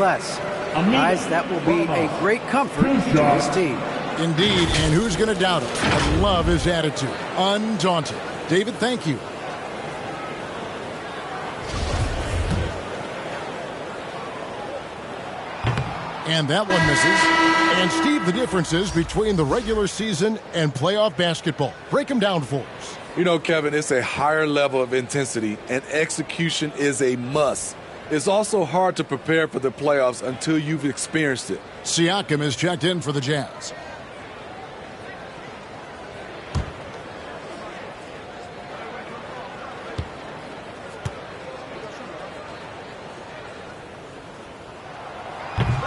less. Guys, that will be a great comfort to his team. Indeed, and who's going to doubt him? I love his attitude. Undaunted. David, thank you. And that one misses. And Steve, the differences between the regular season and playoff basketball. Break them down for us. You know, Kevin, it's a higher level of intensity, and execution is a must. It's also hard to prepare for the playoffs until you've experienced it. Siakam is checked in for the Jazz.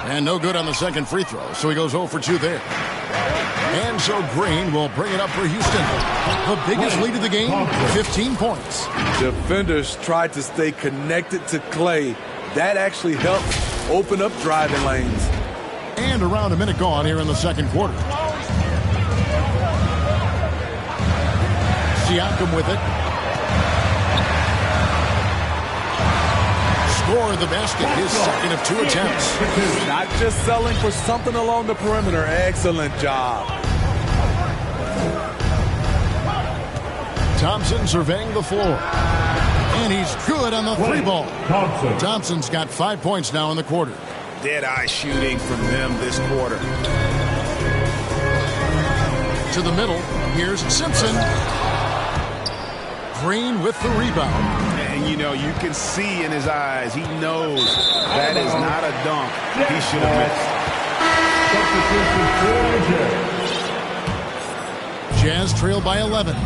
And no good on the second free throw, so he goes 0 for 2 there. And so Green will bring it up for Houston. The biggest lead of the game, 15 points. Defenders tried to stay connected to Clay. That actually helped open up driving lanes. And around a minute gone here in the second quarter. Siakam with it. Scored the basket, his second of 2 attempts. Not just selling for something along the perimeter. Excellent job. Thompson surveying the floor. And he's good on the 3-ball. Thompson's got 5 points now in the quarter. Dead-eye shooting from them this quarter. To the middle, here's Simpson. Green with the rebound. And, you know, you can see in his eyes, he knows that is not a dunk he should have missed. Jazz trail by 11.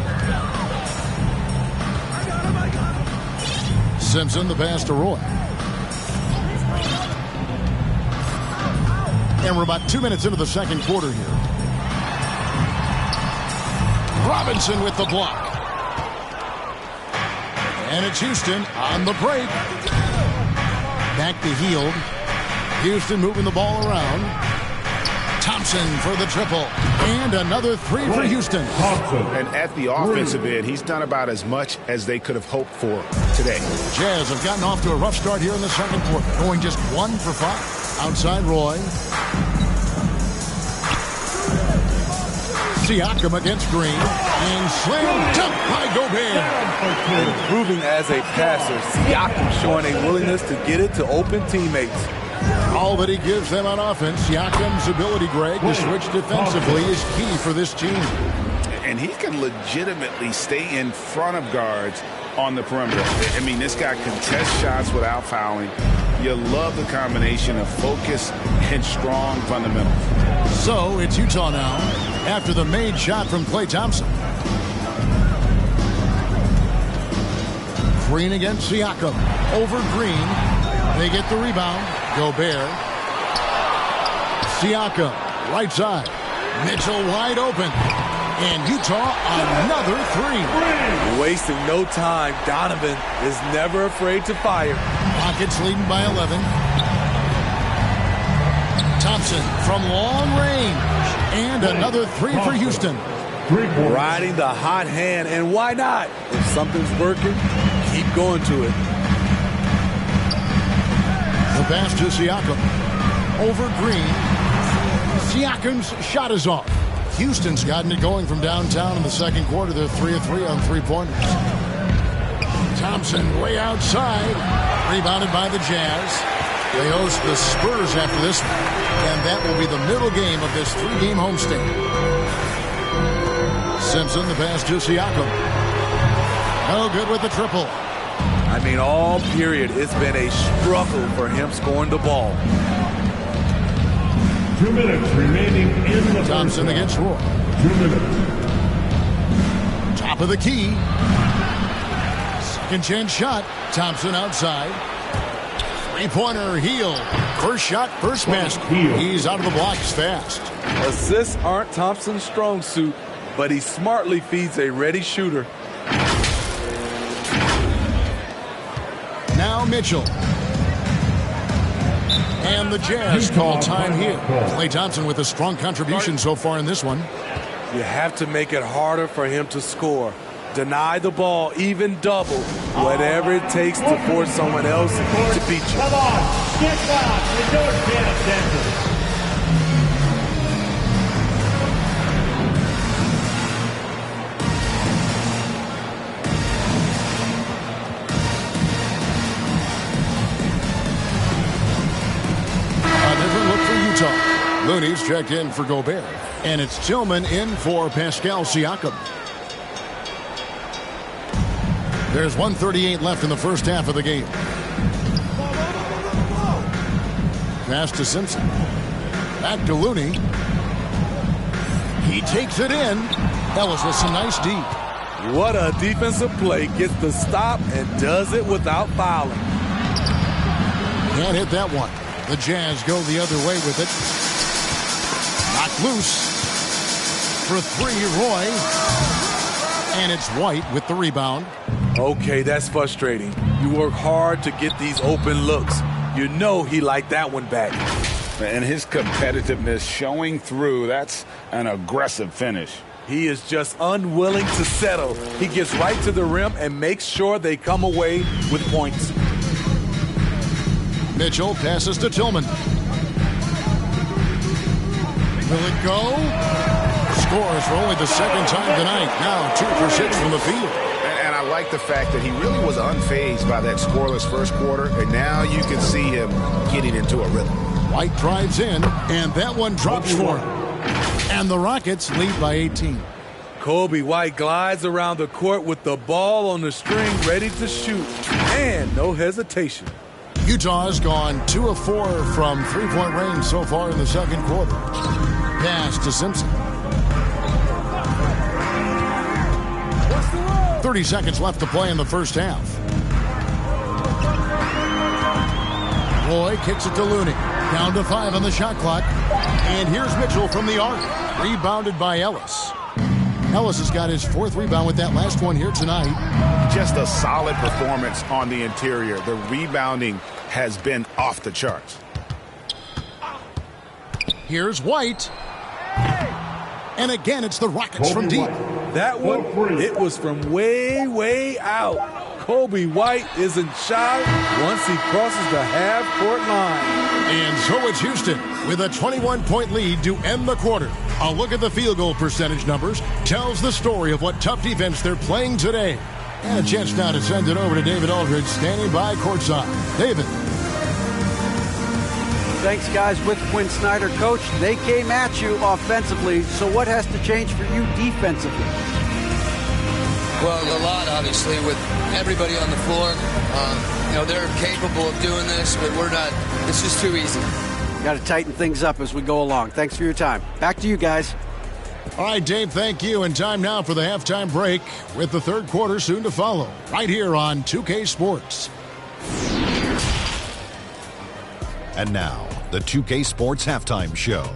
Simpson, the pass to Roy. And we're about 2 minutes into the second quarter here. Robinson with the block. And it's Houston on the break. Back to Hield. Houston moving the ball around. Thompson for the triple. And another 3 for Houston. And at the offensive end, he's done about as much as they could have hoped for today. Jazz have gotten off to a rough start here in the second quarter, going just 1 for 5. Outside Roy. Siakam against Green. And slam dunk by Gobert. Improving as a passer, Siakam showing a willingness to get it to open teammates. All that he gives them on offense, Siakam's ability, Greg, to switch defensively is key for this team. And he can legitimately stay in front of guards on the perimeter. I mean, this guy contests shots without fouling. You love the combination of focus and strong fundamentals. So it's Utah now after the made shot from Klay Thompson. Green against Siakam. Over Green. They get the rebound. Gobert. Siakam, right side. Mitchell wide open. And Utah another 3. Wasting no time. Donovan is never afraid to fire. Rockets leading by 11. Thompson from long range. And another 3 for Houston. Riding the hot hand, and why not? If something's working, keep going to it. The pass to Siakam. Over Green. Siakam's shot is off. Houston's gotten it going from downtown in the second quarter. They're 3 of 3 on 3-pointers. Thompson way outside. Rebounded by the Jazz. They host the Spurs after this one. And that will be the middle game of this 3-game homestand. Simpson, the pass to Siakam. No good with the triple. I mean, all period, it's been a struggle for him scoring the ball. 2 minutes remaining in the Thompson against Roy. 2 minutes. Top of the key. Second chance shot. Thompson outside. 3-pointer, Hield. First shot, first basket. He's out of the blocks fast. Assists aren't Thompson's strong suit, but he smartly feeds a ready shooter. Now Mitchell. And the Jazz call time here. Klay Thompson with a strong contribution so far in this one. You have to make it harder for him to score. Deny the ball, even double. Whatever it takes to force someone else to beat you. Come on, get back. Looney's checked in for Gobert. And it's Tillman in for Pascal Siakam. There's 1:38 left in the first half of the game. Pass to Simpson. Back to Looney. He takes it in. Ellis with some nice D. What a defensive play. Gets the stop and does it without fouling. Can't hit that one. The Jazz go the other way with it. Knocked loose. For three, Roy. And it's White with the rebound. Okay, that's frustrating. You work hard to get these open looks. You know he liked that one back. And his competitiveness showing through. That's an aggressive finish. He is just unwilling to settle. He gets right to the rim and makes sure they come away with points. Mitchell passes to Tillman. Will it go? Scores for only the second time tonight. Now 2 for 6 from the field. And I like the fact that he really was unfazed by that scoreless first quarter, and now you can see him getting into a rhythm. White drives in, and that one drops for him. And the Rockets lead by 18. Kobe White glides around the court with the ball on the string ready to shoot. And no hesitation. Utah's gone 2 of 4 from three-point range so far in the second quarter. Pass to Simpson. 30 seconds left to play in the first half. Roy kicks it to Looney. Down to 5 on the shot clock. And here's Mitchell from the arc. Rebounded by Ellis. Ellis has got his 4th rebound with that last one here tonight. Just a solid performance on the interior. The rebounding has been off the charts. Here's White. And again, it's the Rockets from deep. That one, it was from way, way out. Kobe White isn't shy once he crosses the half-court line. And so it's Houston with a 21-point lead to end the quarter. A look at the field goal percentage numbers tells the story of what tough defense they're playing today. And a chance now to send it over to David Aldridge, standing by courtside. David. Thanks, guys. With Quinn Snyder, coach, they came at you offensively. So what has to change for you defensively? Well, a lot, obviously, with everybody on the floor. They're capable of doing this, but we're not. It's just too easy. Got to tighten things up as we go along. Thanks for your time. Back to you guys. All right, Dave, thank you. And time now for the halftime break with the third quarter soon to follow. Right here on 2K Sports. And now, the 2K Sports Halftime Show.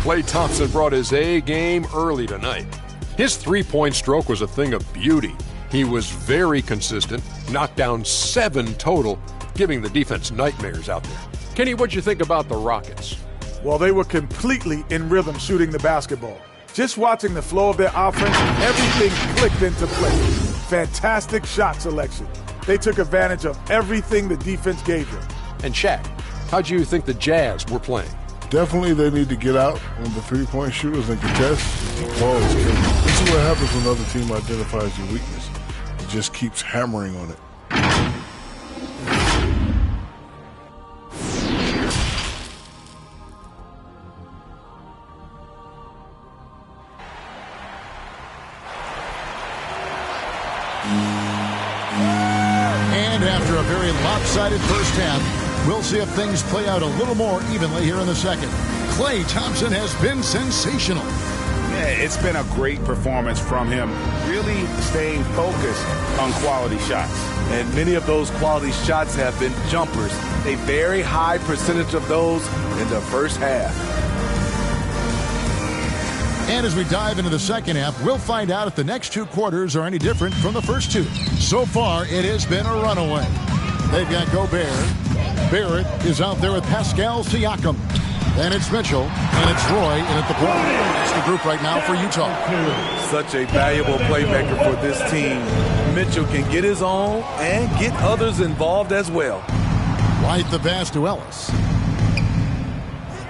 Klay Thompson brought his A game early tonight. His three-point stroke was a thing of beauty. He was very consistent, knocked down 7 total, giving the defense nightmares out there. Kenny, what'd you think about the Rockets? Well, they were completely in rhythm shooting the basketball. Just watching the flow of their offense, everything clicked into place. Fantastic shot selection. They took advantage of everything the defense gave them. And Shaq, how'd you think the Jazz were playing? Definitely they need to get out on the three-point shooters and contest. The ball is killing. This is what happens when another team identifies your weakness. It just keeps hammering on it. And after a very lopsided first half, we'll see if things play out a little more evenly here in the second. Klay Thompson has been sensational. Yeah, it's been a great performance from him, really staying focused on quality shots. And many of those quality shots have been jumpers. A very high percentage of those in the first half. And as we dive into the second half, we'll find out if the next 2 quarters are any different from the first 2. So far, it has been a runaway. They've got Gobert. Barrett is out there with Pascal Siakam. Then it's Mitchell, and it's Roy in at the point. That's the group right now for Utah. Such a valuable playmaker for this team. Mitchell can get his own and get others involved as well. White the pass to Ellis.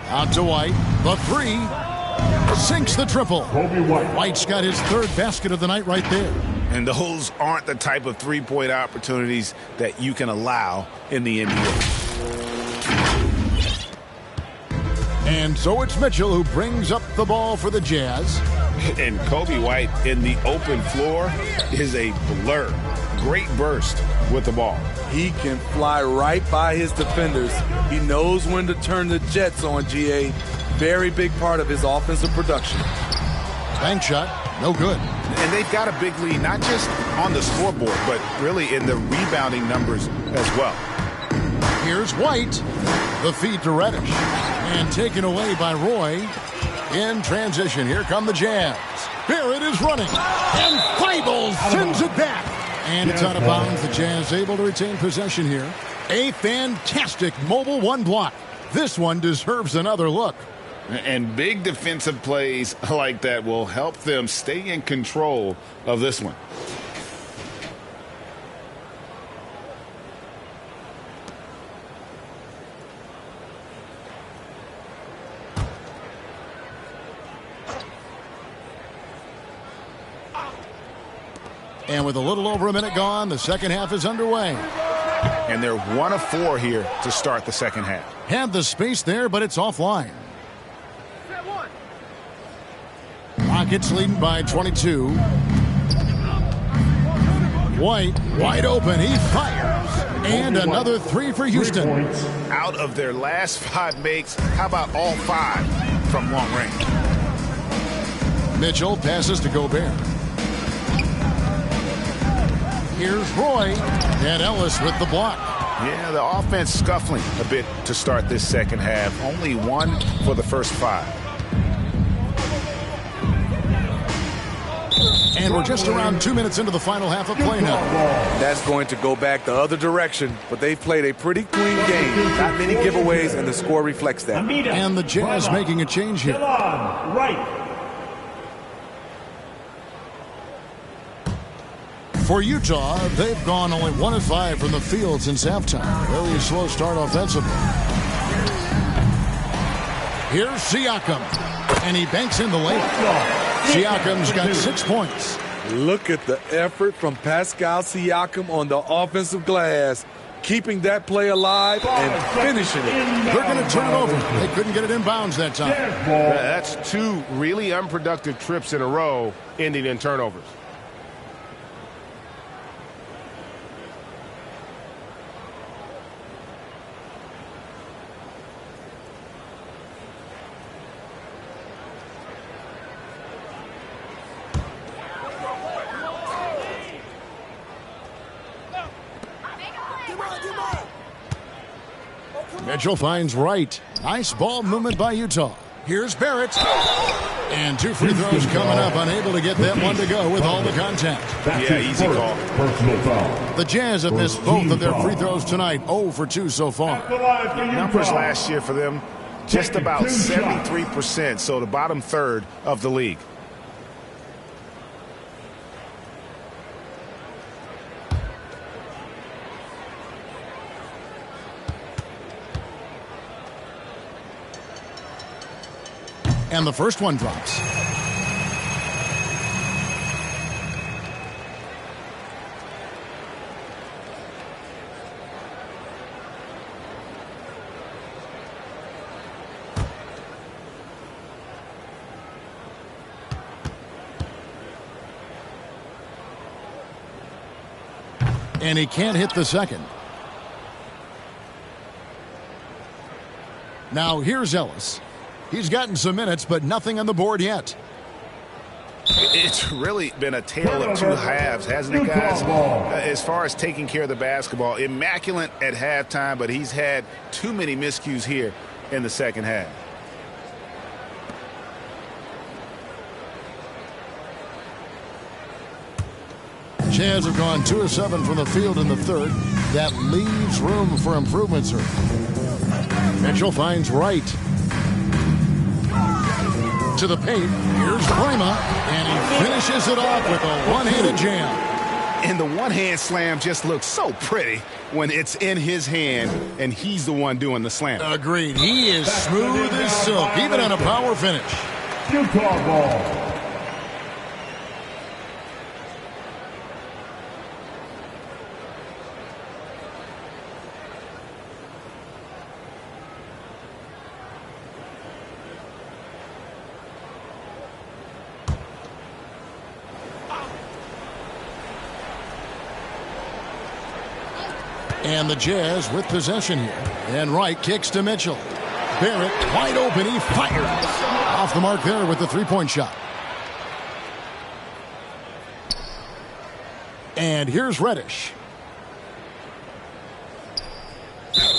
Out to White. The three. Sinks the triple. White's got his third basket of the night right there. And those aren't the type of three-point opportunities that you can allow in the NBA. And so it's Mitchell who brings up the ball for the Jazz. And Kobe White in the open floor is a blur. Great burst with the ball. He can fly right by his defenders. He knows when to turn the Jets on, GA. Very big part of his offensive production. Bank shot, no good. And they've got a big lead, not just on the scoreboard, but really in the rebounding numbers as well. Here's White. The feed to Reddish. And taken away by Roy. In transition, here come the Jazz. Barrett is running. And Feibel sends it back. And it's out of bounds. The Jazz able to retain possession here. A fantastic mobile one block. This one deserves another look. And big defensive plays like that will help them stay in control of this one. And with a little over a minute gone, the second half is underway. And they're 1 of 4 here to start the second half. Had the space there, but it's offline. Rockets leading by 22. White, wide open. He fires. And another three for Houston. Out of their last 5 makes, how about all 5 from long range? Mitchell passes to Gobert. Here's Roy. And Ellis with the block. Yeah, the offense scuffling a bit to start this second half. Only 1 for the first 5. And we're just around 2 minutes into the final half of play now. That's going to go back the other direction, but they've played a pretty clean game. Not many giveaways, and the score reflects that. And the Jazz making a change here. For Utah, they've gone only 1 of 5 from the field since halftime. Very slow start offensively. Here's Siakam. And he banks in the layup. Siakam's got 6 points. Look at the effort from Pascal Siakam on the offensive glass, keeping that play alive and finishing it. They're going to turn it over. They couldn't get it in bounds that time. That's 2 really unproductive trips in a row, ending in turnovers. Mitchell finds Wright. Nice ball movement by Utah. Here's Barrett. And 2 free throws coming up. Unable to get that one to go with all the contact. Yeah, easy call. Personal foul. The Jazz have missed both of their free throws tonight. 0 for 2 so far. Numbers last year for them, just about 73%, so the bottom third of the league. And the first one drops. And he can't hit the second. Now here's Ellis. He's gotten some minutes, but nothing on the board yet. It's really been a tale of 2 halves, hasn't it, guys? As far as taking care of the basketball, immaculate at halftime, but he's had too many miscues here in the second half. Jazz have gone 2 of 7 from the field in the third. That leaves room for improvement, sir. Mitchell finds Wright. To the paint. Here's Mygm. And he finishes it off with a one-handed jam. And the one-hand slam just looks so pretty when it's in his hand and he's the one doing the slam. Agreed. He is smooth as silk, even on a power finish. Utah ball. And the Jazz with possession here. And Wright kicks to Mitchell. Barrett wide open. He fires. Off the mark there with the three-point shot. And here's Reddish.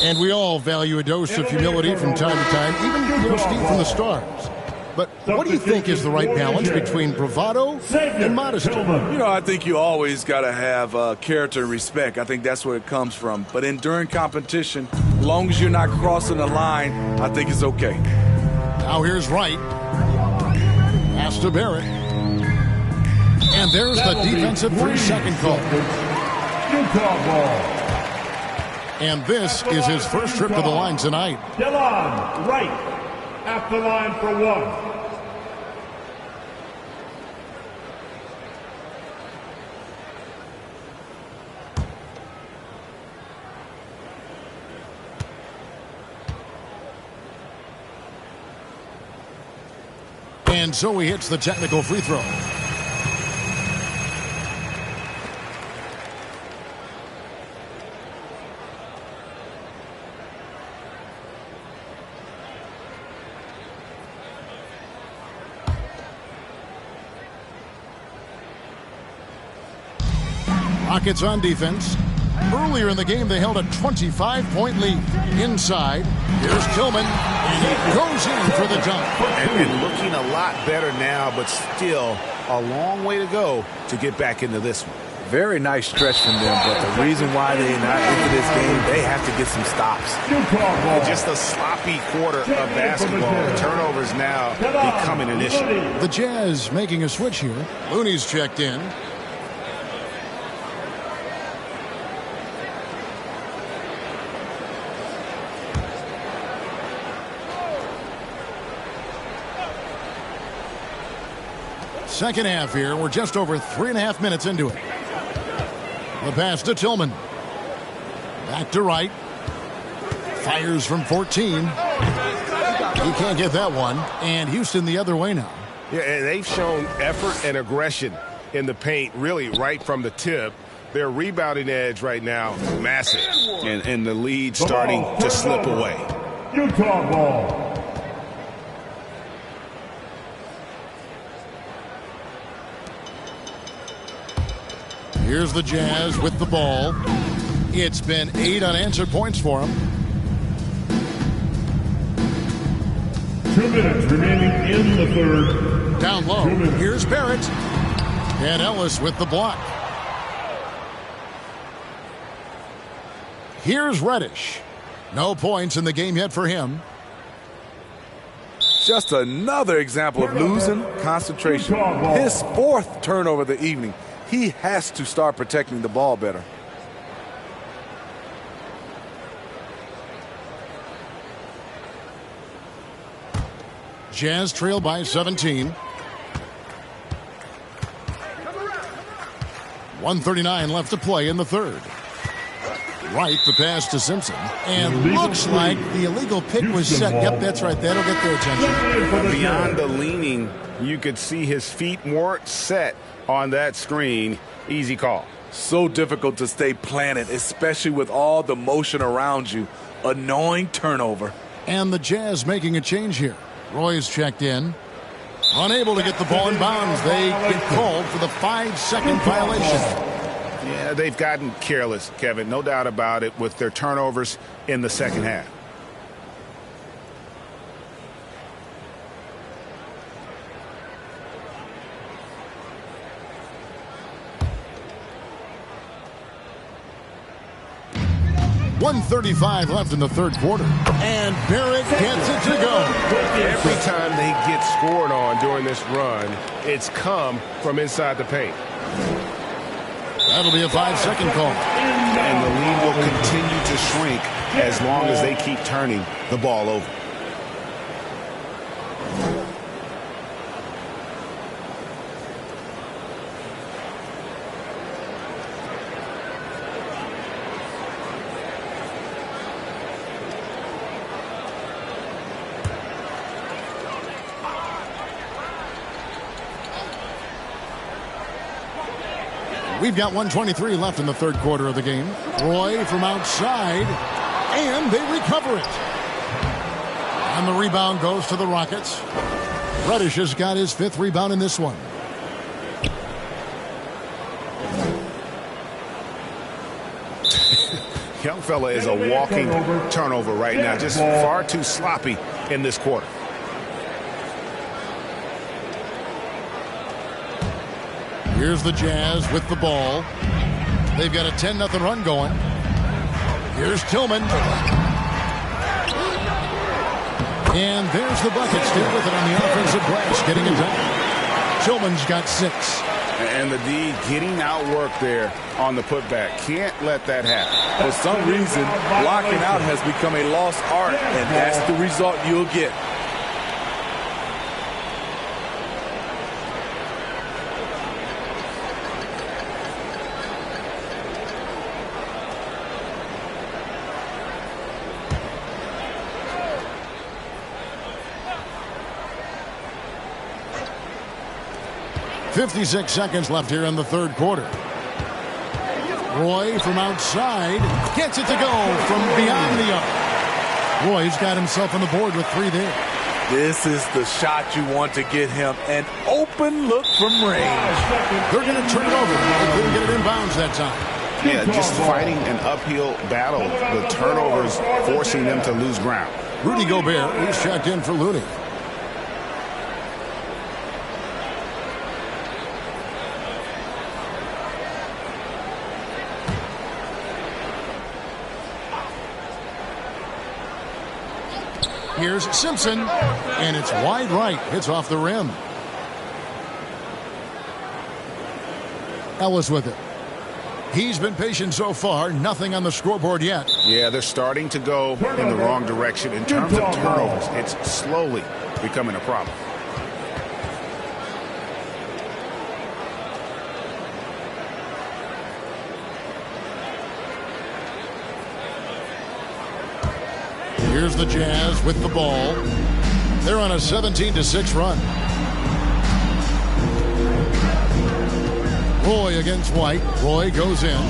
And we all value a dose of humility from time to time, even Steve from the Stars. But what do you think is the right balance between bravado and modesty? I think you always got to have character and respect. I think that's where it comes from. But during competition, as long as you're not crossing the line, I think it's okay. Now here's Wright. Pass to Barrett. And there's the defensive 3-second call. Utah ball. And this is his first trip to the line tonight. Delon Wright at the line for one. And so he hits the technical free throw. Rockets on defense. Earlier in the game, they held a 25-point lead. Inside, here's Tillman, and he goes in for the dunk. And looking a lot better now, but still a long way to go to get back into this one. Very nice stretch from them, but the reason why they're not into this game, they have to get some stops. Just a sloppy quarter of basketball. Turnovers now becoming an issue. The Jazz making a switch here. Looney's checked in. Second half here. We're just over 3.5 minutes into it. The pass to Tillman. Back to Wright. Fires from 14. He can't get that one. And Houston the other way now. Yeah, and they've shown effort and aggression in the paint, really right from the tip. Their rebounding edge right now, massive. And the lead starting to slip away. Utah ball. Here's the Jazz with the ball. It's been 8 unanswered points for them. 2 minutes remaining in the third. Down low. Here's Barrett. And Ellis with the block. Here's Reddish. No points in the game yet for him. Just another example of losing concentration. His 4th turnover of the evening. He has to start protecting the ball better. Jazz trail by 17. 1:39 left to play in the third. Wright, the pass to Simpson. And looks like the illegal pick was set. Yep, that's right. That'll get their attention. Beyond the leaning, you could see his feet weren't set on that screen. Easy call. So difficult to stay planted, especially with all the motion around you. Annoying turnover. And the Jazz making a change here. Roy's checked in. Unable to get the ball in bounds. They get called for the 5-second violation. Yeah, they've gotten careless, Kevin. No doubt about it with their turnovers in the second half. .135 left in the third quarter. And Barrett gets it to go. Every time they get scored on during this run, it's come from inside the paint. That'll be a 5-second call. And the lead will continue to shrink as long as they keep turning the ball over. We've got 1:23 left in the third quarter of the game. Roy from outside, and they recover it. And the rebound goes to the Rockets. Reddish has got his 5th rebound in this one. Young fella is a walking turnover right now. Just far too sloppy in this quarter. Here's the Jazz with the ball. They've got a 10-0 run going. Here's Tillman. And there's the bucket. Still with it on the offensive glass, getting it done. Tillman's got 6. And the D getting outworked there on the putback. Can't let that happen. For some reason, blocking out has become a lost art, and that's the result you'll get. .56 seconds left here in the third quarter. Roy from outside gets it to go from beyond the arc. Roy's got himself on the board with 3 there. This is the shot you want to get him. An open look from range. They're going to turn it over. They couldn't get it inbounds that time. Yeah, just fighting an uphill battle. The turnovers forcing them to lose ground. Rudy Gobert, he's checked in for Looney. Here's Simpson, and it's wide right. Hits off the rim. Ellis with it. He's been patient so far. Nothing on the scoreboard yet. Yeah, they're starting to go in the wrong direction. In terms of turnovers, it's slowly becoming a problem. Here's the Jazz with the ball. They're on a 17-6 run. Roy against White. Roy goes in.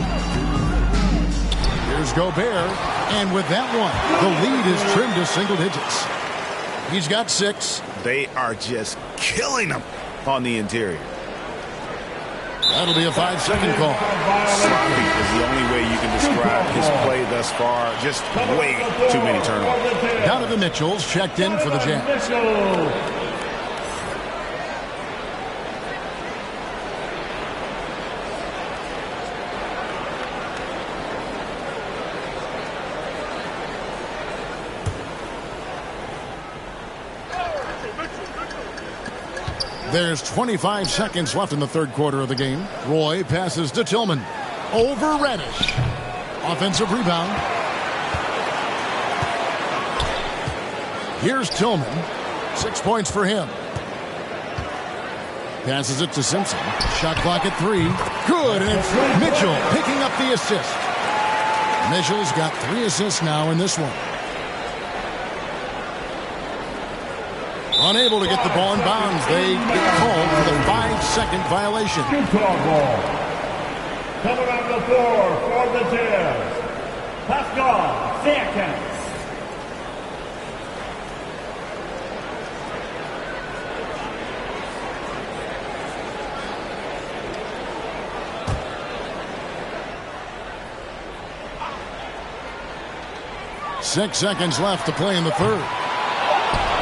Here's Gobert. And with that one, the lead is trimmed to single digits. He's got 6. They are just killing them on the interior. That'll be a 5-second call. Sloppy is the only way you can describe his play thus far. Just way too many turnovers. Donovan Mitchell's checked in for the Jazz. There's 25 seconds left in the third quarter of the game. Roy passes to Tillman. Over Reddish. Offensive rebound. Here's Tillman. 6 points for him. Passes it to Simpson. Shot clock at 3. Good, and it's Mitchell picking up the assist. Mitchell's got 3 assists now in this one. Unable to get the ball in bounds. They get called for the 5-second violation. Utah ball. Coming on the floor for the Jazz, Pascal Siakam. Six seconds left to play in the third.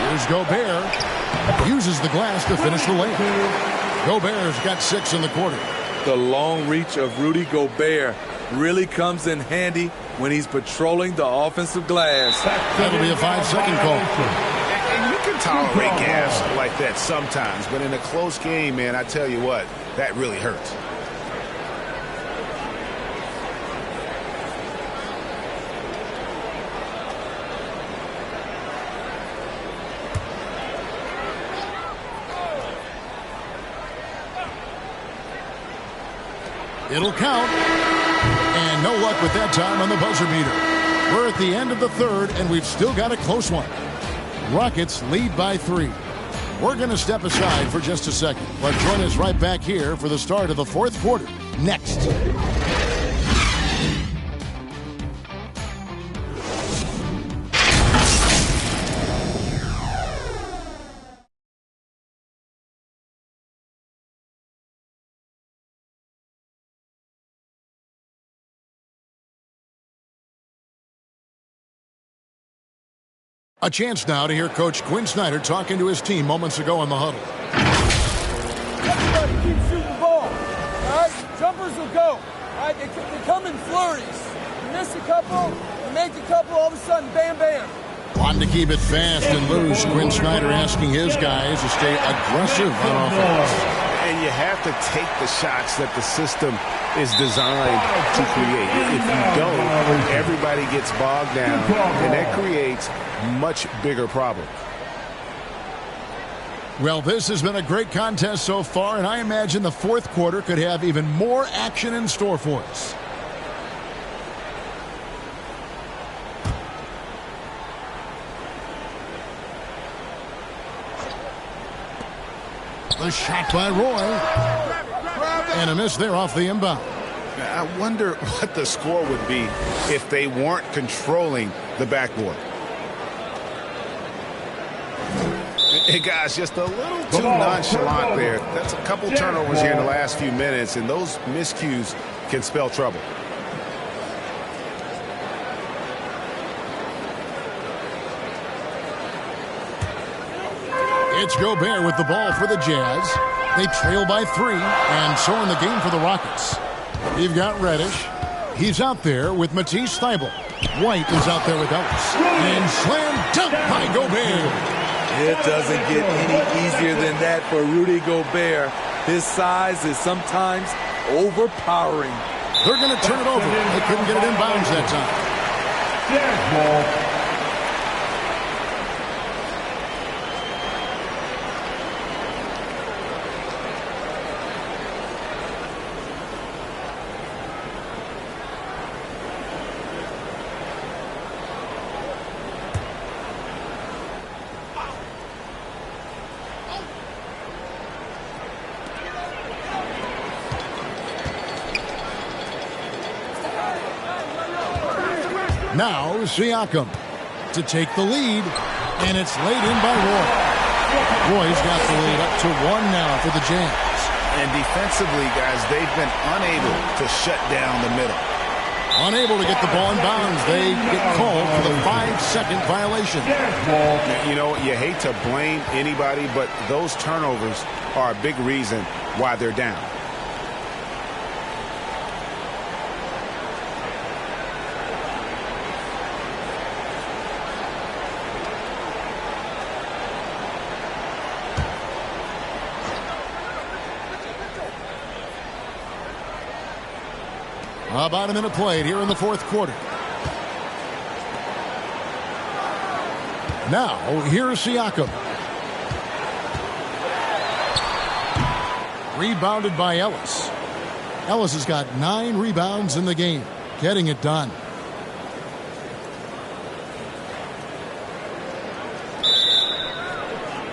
Here's Gobert. Uses the glass to finish the layup. Gobert's got 6 in the quarter. The long reach of Rudy Gobert really comes in handy when he's patrolling the offensive glass. That'll be a 5-second call. And you can tolerate gas like that sometimes, but in a close game, man, I tell you what, that really hurts. It'll count. And no luck with that time on the buzzer beater. We're at the end of the third, and we've still got a close one. Rockets lead by 3. We're going to step aside for just a second, but join us right back here for the start of the fourth quarter. Next. A chance now to hear Coach Quinn Snyder talking to his team moments ago in the huddle. Everybody keep shooting the ball. All right? Jumpers will go. All right? They come in flurries. You miss a couple, you make a couple, all of a sudden, bam, bam. Wanting to keep it fast and loose, Quinn Snyder asking his guys to stay aggressive on offense. And you have to take the shots that the system is designed to create. If you don't, everybody gets bogged down, and that creates much bigger problems. Well, this has been a great contest so far, and I imagine the fourth quarter could have even more action in store for us. The shot by Roy. And a miss there off the inbound. I wonder what the score would be if they weren't controlling the backboard. Hey, guys, just a little too nonchalant there. That's a couple turnovers here in the last few minutes, and those miscues can spell trouble. It's Gobert with the ball for the Jazz. They trail by 3, and so in the game for the Rockets. You've got Reddish. He's out there with Matisse Thybulle. White is out there with Ellis. And slam dunk by Gobert. It doesn't get any easier than that for Rudy Gobert. His size is sometimes overpowering. They're going to turn it over. They couldn't get it in bounds that time. Jazz ball. Now Siakam to take the lead, and it's laid in by Roy. Roy's got the lead up to 1 now for the Jazz. And defensively, guys, they've been unable to shut down the middle. Unable to get the ball in bounds. They get called for the 5-second violation. You know, you hate to blame anybody, but those turnovers are a big reason why they're down. About a minute played here in the fourth quarter. Now, here's Siakam. Rebounded by Ellis. Ellis has got 9 rebounds in the game. Getting it done.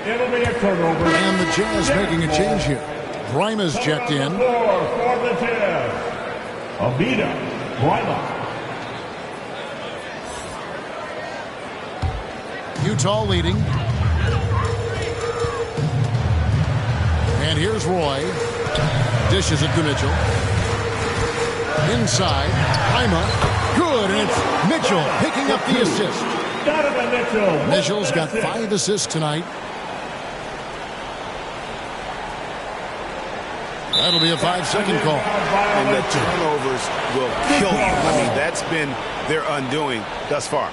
It'll be a turnover. And the Jazz making a change here. Bryma's checked in. For the Jazz. Abida Bryma. Utah leading. And here's Roy. Dishes it to Mitchell. Inside. Bryma. Good. And it's Mitchell picking up the assist. Donovan Mitchell. Mitchell's got 5 assists tonight. That'll be a 5-second call. And the turnovers will kill you. I mean, that's been their undoing thus far.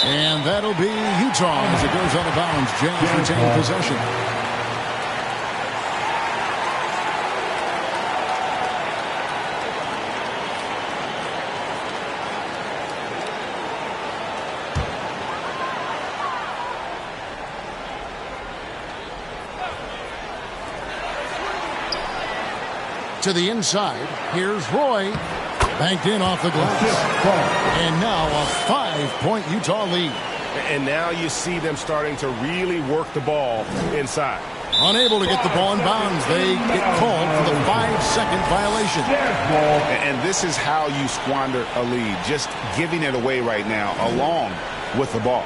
And that'll be Utah as it goes out of bounds. Jazz retain possession. To the inside. Here's Roy. Banked in off the glass. And now a 5-point Utah lead. And now you see them starting to really work the ball inside. Unable to get the ball in bounds. They get called for the 5-second violation. And this is how you squander a lead. Just giving it away right now along with the ball.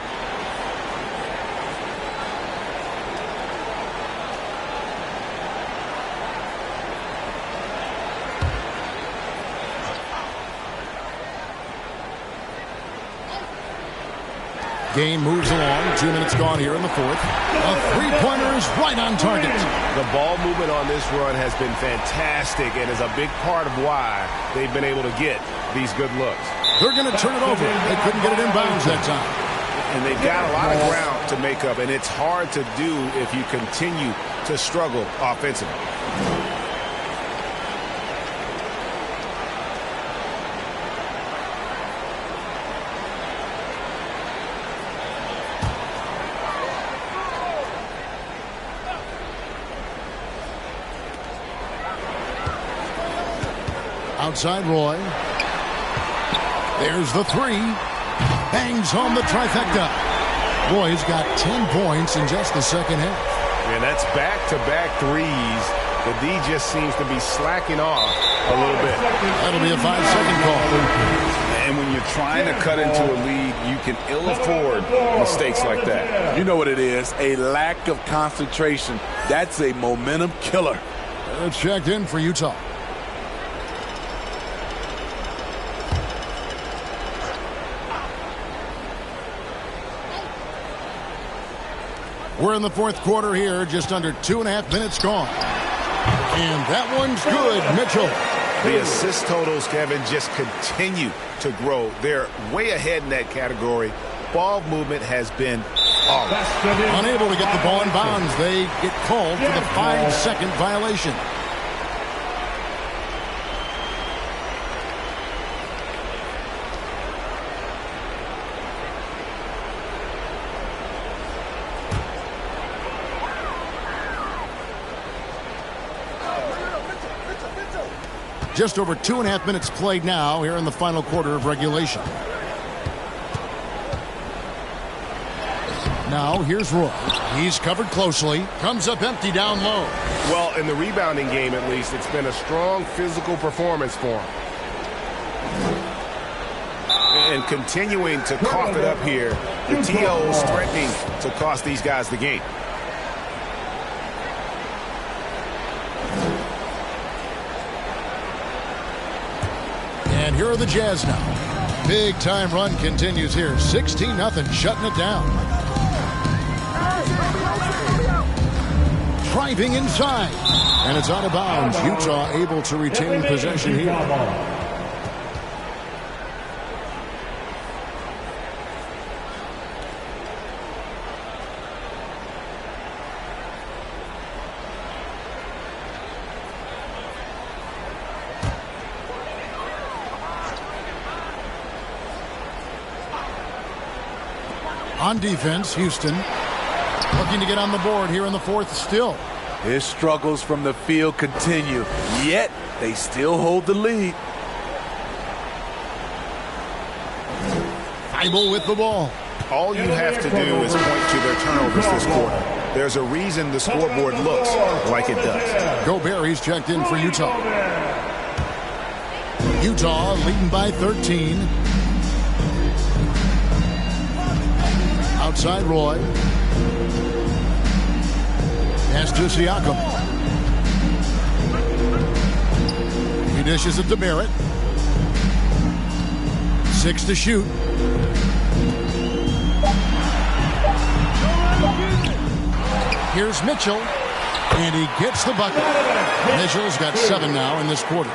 Game moves along. 2 minutes gone here in the fourth. A three-pointer is right on target. The ball movement on this run has been fantastic and is a big part of why they've been able to get these good looks. They're going to turn it over. They couldn't get it in bounds that time. And they've got a lot of ground to make up, and it's hard to do if you continue to struggle offensively. Outside Roy. There's the three. Bangs home the trifecta. Roy's got 10 points in just the second half. And that's back-to-back threes. The D just seems to be slacking off a little bit. That'll be a 5-second call. And when you're trying to cut into a lead, you can ill afford mistakes like that. You know what it is, a lack of concentration. That's a momentum killer. It's checked in for Utah. We're in the fourth quarter here, just under 2.5 minutes gone. And that one's good, Mitchell. The assist totals, Kevin, just continue to grow. They're way ahead in that category. Ball movement has been awesome. Unable to get the ball in bounds. They get called for the 5-second violation. Just over 2.5 minutes played now here in the final quarter of regulation. Now here's Roy. He's covered closely. Comes up empty down low. Well, in the rebounding game at least, it's been a strong physical performance for him. And continuing to cough it up here. The TO's threatening to cost these guys the game. And here are the Jazz now. Big time run continues here. 16-0, shutting it down. Driving inside. And it's out of bounds. Utah able to retain possession here. On defense, Houston looking to get on the board here in the fourth still. His struggles from the field continue, yet they still hold the lead. Feibel with the ball. All you have to do is point to their turnovers this quarter. There's a reason the scoreboard looks like it does. Gobert, he's checked in for Utah. Utah leading by 13. Outside Roy. Pass to Siakam. He dishes it to Barrett. 6 to shoot. Here's Mitchell. And he gets the bucket. Mitchell's got 7 now in this quarter.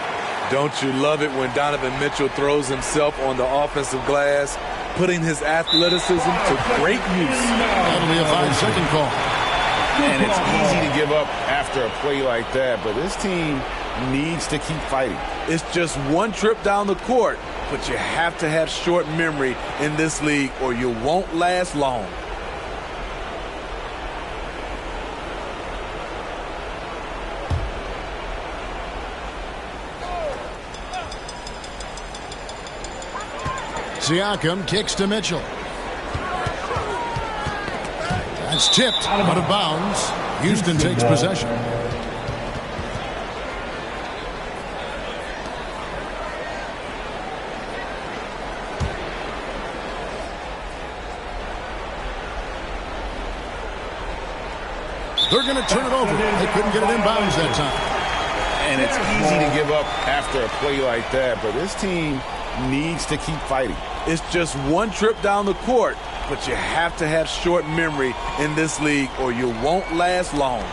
Don't you love it when Donovan Mitchell throws himself on the offensive glass, putting his athleticism to great use? That'll be a 5-second call. And it's easy to give up after a play like that, but this team needs to keep fighting. It's just one trip down the court, but you have to have short memory in this league or you won't last long. Siakam kicks to Mitchell. That's tipped out of bounds. Houston takes possession. They're going to turn it over. They couldn't get it in bounds that time. And it's easy to give up after a play like that, but this team needs to keep fighting. It's just one trip down the court, but you have to have short memory in this league or you won't last long.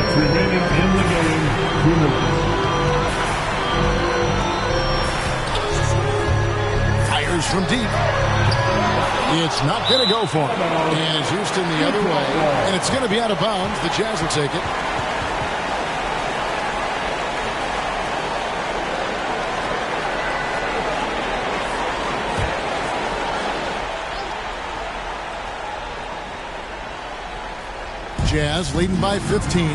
Remaining in the game, 2 minutes. Fires from deep. It's not going to go for him. And Houston the other way. And it's going to be out of bounds. The Jazz will take it. Jazz leading by 15.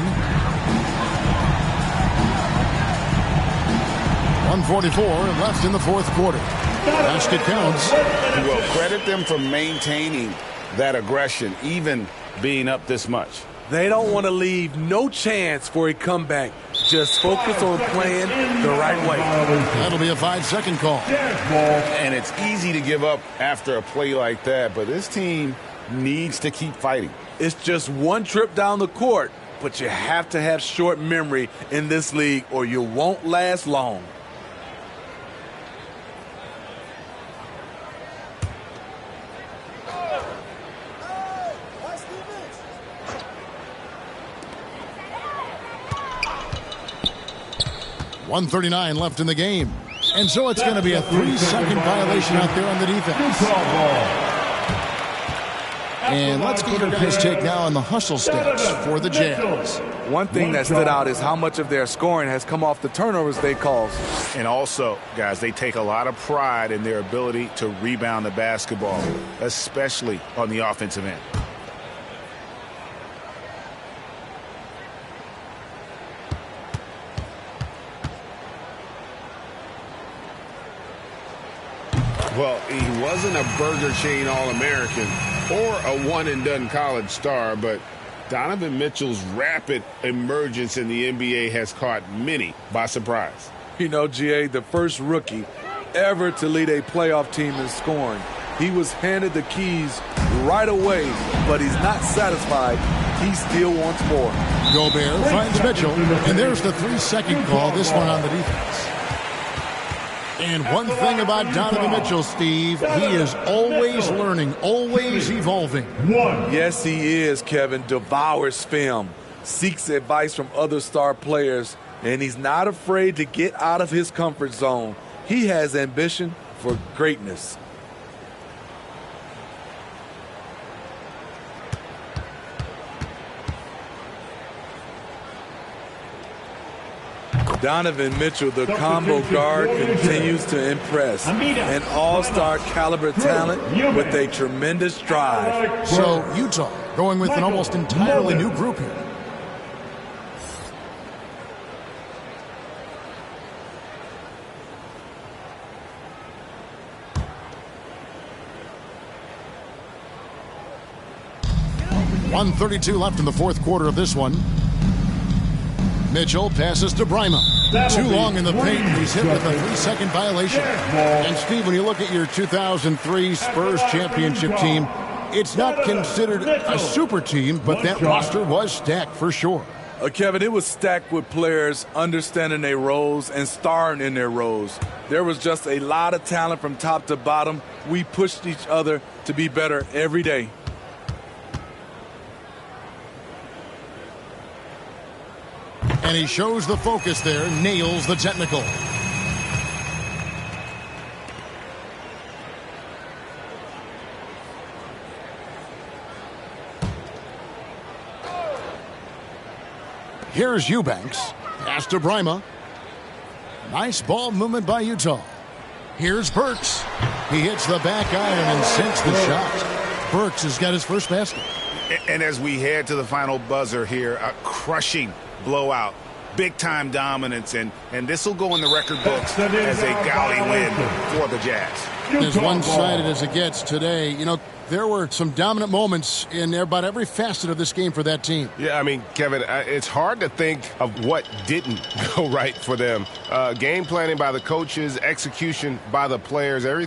1:44 left in the fourth quarter. Basket counts. Well, credit them for maintaining that aggression, even being up this much. They don't want to leave no chance for a comeback. Just focus on playing the right way. That'll be a 5-second call. And it's easy to give up after a play like that, but this team needs to keep fighting. It's just one trip down the court, but you have to have short memory in this league or you won't last long. .139 left in the game. And so it's going to be a 3-second violation out there on the defense. And let's get your guys' take now on the hustle stats for the Jazz. One thing that stood out is how much of their scoring has come off the turnovers they caused. And also, guys, they take a lot of pride in their ability to rebound the basketball, especially on the offensive end. Well, he wasn't a Burger Chain All-American or a one-and-done college star, but Donovan Mitchell's rapid emergence in the NBA has caught many by surprise. You know, GA, the first rookie ever to lead a playoff team in scoring. He was handed the keys right away, but he's not satisfied. He still wants more. Gobert finds Mitchell, and there's the 3-second call, this one on the defense. And one thing about Donovan Mitchell, Steve, he is always learning, always evolving. Yes, he is, Kevin. Devours film, seeks advice from other star players, and he's not afraid to get out of his comfort zone. He has ambition for greatness. Donovan Mitchell, the combo guard, continues to impress. An all-star caliber talent with a tremendous drive. So Utah going with an almost entirely new group here. .132 left in the fourth quarter of this one. Mitchell passes to Mygm. Too long in the paint. He's hit with a 3-second violation. And Steve, when you look at your 2003 Spurs championship team, it's not considered a super team, but that roster was stacked for sure. Kevin, it was stacked with players understanding their roles and starring in their roles. There was just a lot of talent from top to bottom. We pushed each other to be better every day. And he shows the focus there, nails the technical. Here's Eubanks. Pass to Mygm. Nice ball movement by Utah. Here's Burks. He hits the back iron and sinks the shot. Burks has got his first basket. And as we head to the final buzzer here, a crushing blowout. Big-time dominance, and this will go in the record books as a golly win for the Jazz. As one-sided as it gets today, you know, there were some dominant moments in about every facet of this game for that team. Yeah, I mean, Kevin, it's hard to think of what didn't go right for them. Game planning by the coaches, execution by the players, everything.